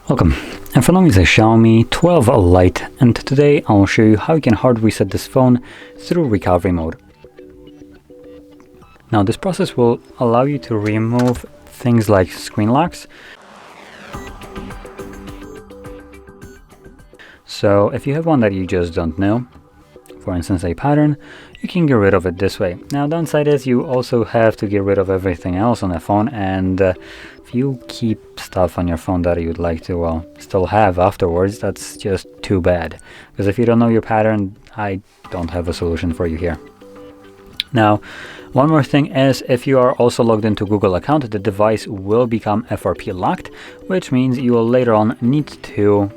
Welcome, and for now is a Xiaomi 12 Lite, and today I'll show you how you can hard reset this phone through recovery mode. Now this process will allow you to remove things like screen locks. So if you have one that you just don't know, for instance a pattern, you can get rid of it this way. Now downside is you also have to get rid of everything else on the phone, and if you keep stuff on your phone that you'd like to still have afterwards, that's just too bad. Because if you don't know your pattern, I don't have a solution for you here. Now, one more thing is, if you are also logged into Google account, the device will become FRP locked, which means you will later on need to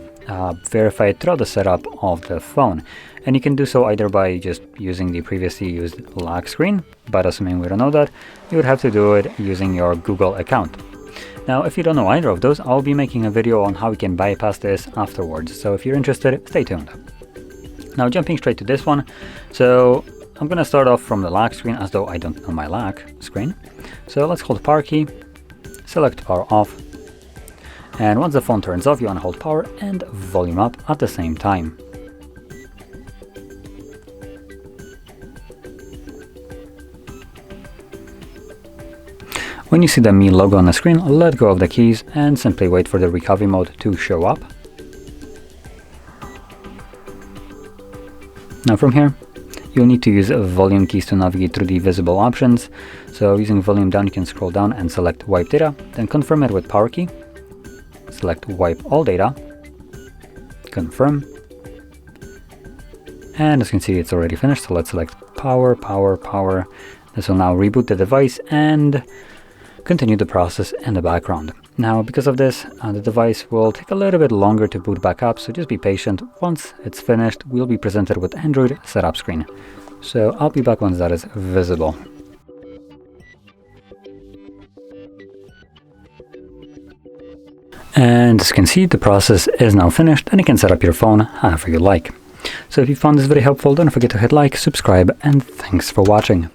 verify it throughout the setup of the phone. And you can do so either by just using the previously used lock screen, but assuming we don't know that, you would have to do it using your Google account. Now, if you don't know either of those, I'll be making a video on how you can bypass this afterwards, so if you're interested, stay tuned. Now, jumping straight to this one, so I'm going to start off from the lock screen as though I don't know my lock screen. So let's hold power key, select power off, and once the phone turns off, you want to hold power and volume up at the same time. When you see the Mi logo on the screen, let go of the keys and simply wait for the recovery mode to show up. Now from here, you'll need to use volume keys to navigate through the visible options. So using volume down, you can scroll down and select wipe data, then confirm it with power key. Select wipe all data, confirm. And as you can see, it's already finished. So let's select power. This will now reboot the device and continue the process in the background. Now, because of this, the device will take a little bit longer to boot back up, so just be patient. Once it's finished, we'll be presented with Android setup screen. So I'll be back once that is visible. And as you can see, the process is now finished, and you can set up your phone however you like. So if you found this very helpful, don't forget to hit like, subscribe, and thanks for watching.